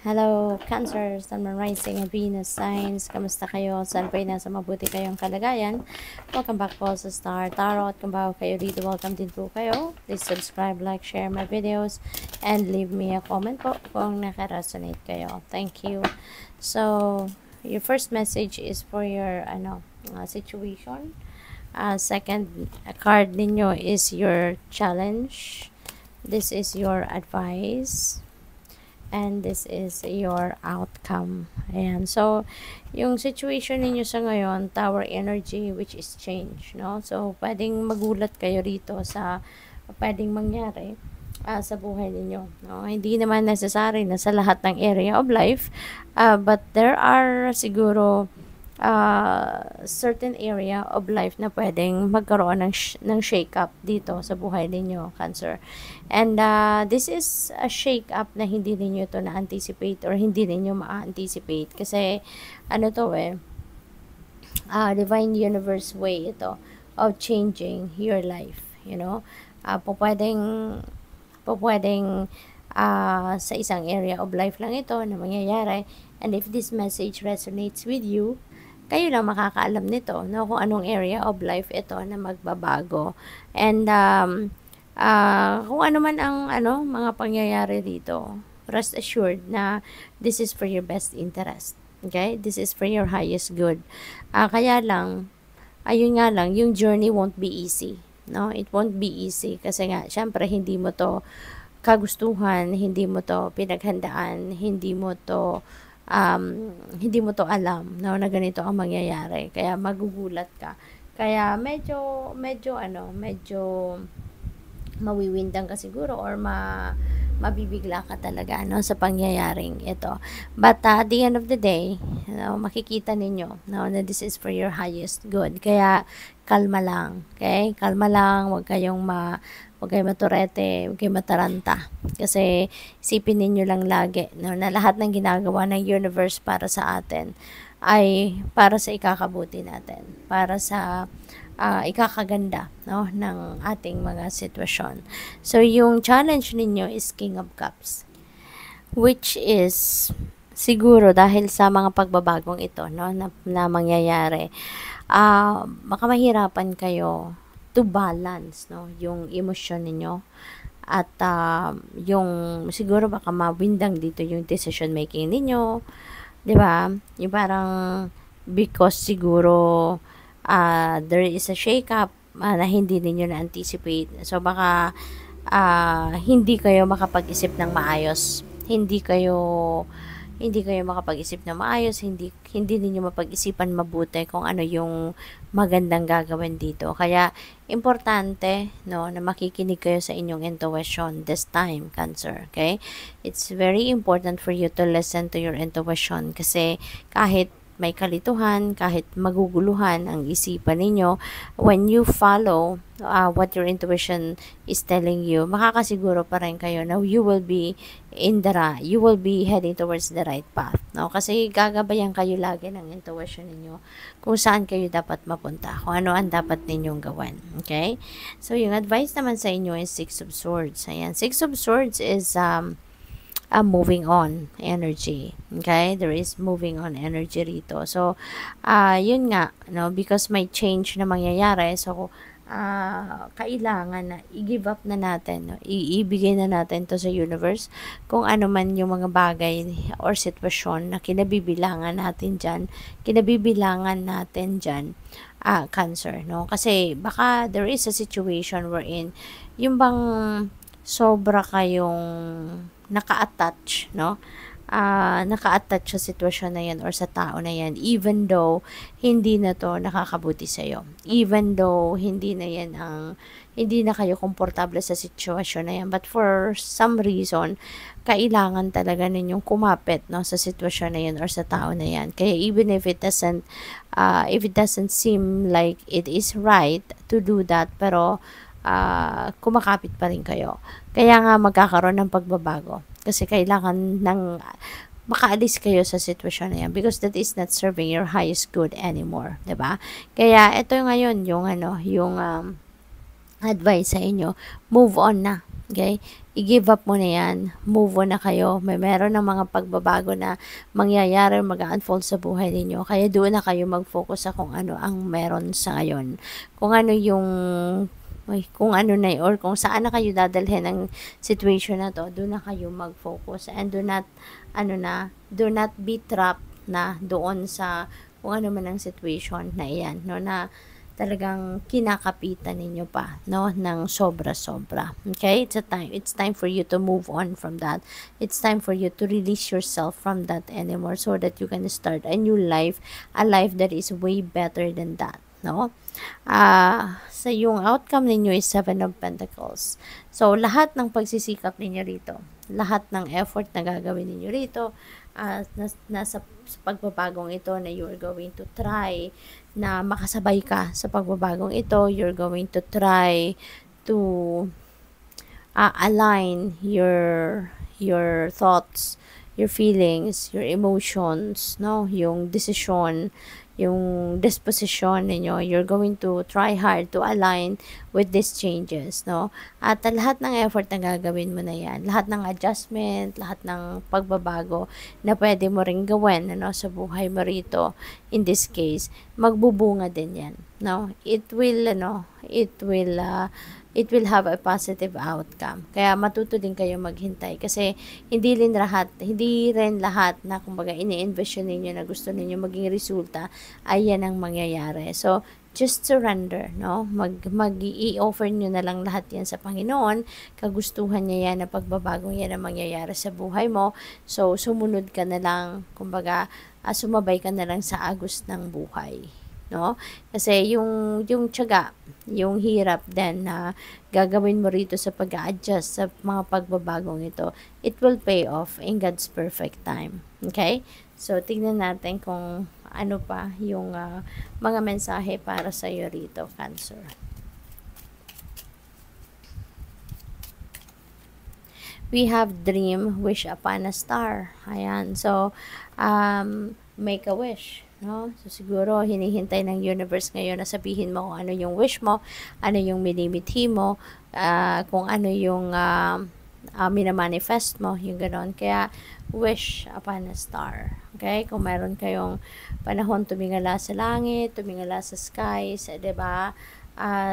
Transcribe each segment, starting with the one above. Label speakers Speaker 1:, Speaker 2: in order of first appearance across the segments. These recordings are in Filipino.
Speaker 1: Hello, Cancer, Sun, Moon, Rising, and Venus signs. Kamusta kayo? Saan po nasa mabuti kayong kalagayan? Welcome back po sa Star Tarot. Kung bago kayo dito, welcome din po kayo. Please subscribe, like, share my videos, and leave me a comment po kung naka-resonate kayo. Thank you. So, your first message is for your situation. Second card ninyo is your challenge. This is your advice. And this is your outcome. Ayan. So, yung situation ninyo sa ngayon, Tower energy, which is change, no? So, pwedeng magulat kayo rito sa pwedeng mangyari sa buhay ninyo, no? Hindi naman necessary na sa lahat ng area of life, but there are siguro certain area of life na pwedeng magkaroon ng shake-up dito sa buhay ninyo, Cancer. And this is a shake-up na hindi ninyo to na-anticipate or hindi ninyo ma-anticipate. Kasi, divine universe way ito of changing your life, you know. Pwedeng sa isang area of life lang ito na mangyayari. And if this message resonates with you, kayo lang makakaalam nito, no, kung anong area of life ito na magbabago. And kung ano man ang mga pangyayari dito, rest assured na this is for your best interest. Okay? This is for your highest good. Kaya lang, ayun nga lang, yung journey won't be easy. No? It won't be easy kasi nga, syempre, hindi mo to kagustuhan, hindi mo to pinaghandaan, hindi mo to alam, no, na ganito ang mangyayari. Kaya magugulat ka. Kaya medyo mawiwindang ka siguro or mabibigla ka talaga, no, sa pangyayaring ito. But at the end of the day, makikita ninyo, no, na this is for your highest good. Kaya kalma lang, okay? Kalma lang, huwag kayong maturete, huwag kayong mataranta. Kasi isipin ninyo lang lagi, no, na lahat ng ginagawa ng universe para sa atin ay para sa ikakabuti natin, para sa ikakaganda, no, ng ating mga sitwasyon. So, yung challenge ninyo is King of Cups, which is siguro dahil sa mga pagbabagong ito, no, na mangyayari, baka mahirapan kayo to balance, no, yung emosyon ninyo at yung siguro baka mawindang dito yung decision making ninyo, 'di ba? Yung parang because siguro there is a shake up na hindi ninyo na anticipate. So baka hindi kayo makapag-isip ng maayos. Hindi kayo makapag-isip na maayos, hindi ninyo mapag-isipan mabuti kung ano yung magandang gagawin dito. Kaya, importante, no, na makikinig kayo sa inyong intuition this time, Cancer, okay? It's very important for you to listen to your intuition kasi kahit may kalituhan, kahit maguguluhan ang isipan ninyo, when you follow what your intuition is telling you, makakasiguro pa rin kayo na you will be heading towards the right path, no? Kasi gagabayan kayo lagi ng intuition ninyo kung saan kayo dapat mapunta, kung ano ang dapat ninyong gawin, okay? So, yung advice naman sa inyo is Six of Swords. Ayan, Six of Swords is moving on energy. Okay? There is moving on energy rito. So, yun nga, no, because may change na mangyayari. So, kailangan na i-give up na natin, no? Ibigay na natin to sa universe kung ano man yung mga bagay or sitwasyon na kinabibilangan natin dyan, Cancer, no? Kasi baka there is a situation wherein yung bang sobra kayong naka-attach, no? Naka-attach sa sitwasyon na yan or sa tao na yan, even though hindi na to nakakabuti sa'yo. Even though hindi na kayo komportable sa sitwasyon na yan. But for some reason, kailangan talaga ninyong kumapit, no, sa sitwasyon na yan or sa tao na yan. Kaya even if it doesn't seem like it is right to do that, pero kumakapit pa rin kayo. Kaya nga magkakaroon ng pagbabago. Kasi kailangan makaalis kayo sa sitwasyon na yan because that is not serving your highest good anymore. 'Di ba? Kaya ito ngayon yung advice sa inyo, move on na. Okay? I-give up mo na yan. Move on na kayo. Meron ng mga pagbabago na mangyayari, mag-unfold sa buhay ninyo. Kaya doon na kayo mag-focus sa kung ano ang meron sa ngayon. Kung ano yung kung ano na or kung saan na kayo dadalhin ng situation na to, doon na kayo mag-focus and do not be trapped na doon sa kung ano man ang situation na iyan, no, na talagang kinakapitan ninyo pa, no, ng sobra-sobra. Okay? It's time for you to move on from that. It's time for you to release yourself from that anymore so that you can start a new life, a life that is way better than that, no? Sa yung outcome ninyo is 7 of Pentacles. So, lahat ng pagsisikap ninyo rito, lahat ng effort na gagawin ninyo rito, nasa pagbabagong ito na you are going to try na makasabay ka sa pagbabagong ito, you're going to try to align your thoughts, your feelings, your emotions, no, yung decision, yung disposition ninyo, you're going to try hard to align with these changes, no? At lahat ng effort na gagawin mo na yan, lahat ng adjustment, lahat ng pagbabago na pwede mo ring gawin, ano, sa buhay mo rito, in this case, magbubunga din yan, no? It will have a positive outcome. Kaya matuto din kayo maghintay kasi hindi rin lahat na kumbaga ini-envision ninyo na gusto ninyo maging resulta ay yan ang mangyayari. So, just surrender, no? I-offer nyo na lang lahat yan sa Panginoon. Kagustuhan niya yan na pagbabagong yan ang mangyayari sa buhay mo. So, sumunod ka na lang, kumbaga, sumabay ka na lang sa agos ng buhay. No? Kasi yung tiyaga, yung hirap din na gagawin mo rito sa pag-a-adjust sa mga pagbabagong ito, it will pay off in God's perfect time. Okay? So, tignan natin kung ano pa yung mga mensahe para sa iyo rito, Cancer. We have dream, wish upon a star. Ayan. So, make a wish. No? So, siguro, hinihintay ng universe ngayon na sabihin mo kung ano yung wish mo, ano yung minimithi mo, kung ano yung minamanifest mo, yung gano'n. Kaya, wish upon a star. Okay? Kung meron kayong panahon tumingala sa langit, tumingala sa skies, diba?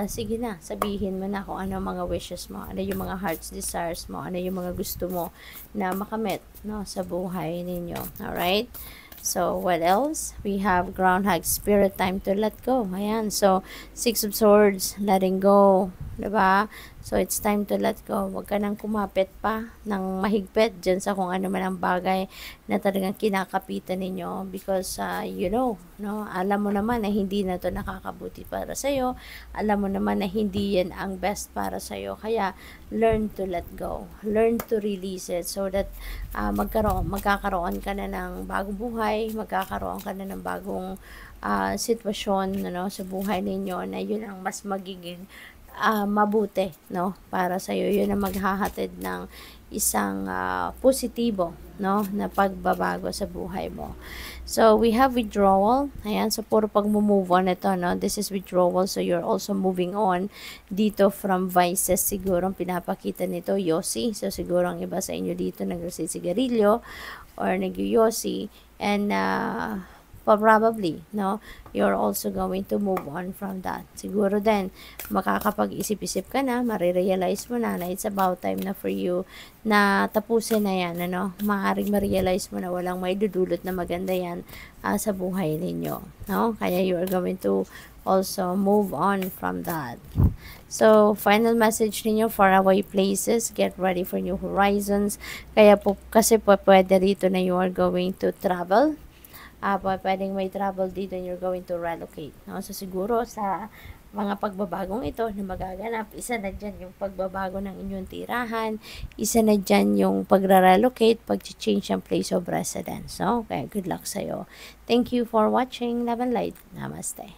Speaker 1: Sige na, sabihin mo na kung ano mga wishes mo, ano yung mga heart's desires mo, ano yung mga gusto mo na makamit, no, sa buhay ninyo. Alright? So, what else? We have groundhog spirit, time to let go. Ayan. So, 6 of Swords, letting go. Diba? So, it's time to let go. Huwag ka nang kumapit pa ng mahigpit dyan sa kung ano man ang bagay na talagang kinakapitan ninyo because, no, alam mo naman na hindi na to nakakabuti para sa'yo. Alam mo naman na hindi yan ang best para sa'yo. Kaya, learn to let go. Learn to release it so that magkakaroon ka na ng bagong buhay, magkakaroon ka na ng bagong sitwasyon, sa buhay ninyo na yun ang mas magiging mabuti, no, para sa iyo. Yun ang maghahatid ng isang positibo, no, na pagbabago sa buhay mo. So, we have withdrawal. Ayan, so puro pag-move on ito, no. This is withdrawal, so you're also moving on dito from vices. Siguro ang pinapakita nito, yosi. So, siguro ang iba sa inyo dito nagsisigarilyo or nagyoyosi. And, probably, no, you're also going to move on from that. Siguro din, makakapag-isip-isip ka na, marirealize mo na it's about time na for you na tapusin na yan, ano, maaaring ma-realize mo na walang may dudulot na maganda yan sa buhay ninyo, no, kaya you are going to also move on from that. So, final message ninyo, faraway places, get ready for new horizons, kasi pwede rito na you are going to travel, pwedeng may travel dito and you're going to relocate. No? So, siguro sa mga pagbabagong ito na magaganap, isa na dyan yung pagbabago ng inyong tirahan, isa na dyan yung pag-relocate, pag-change ng place of residence. So, okay, good luck sa'yo. Thank you for watching. Love and light. Namaste.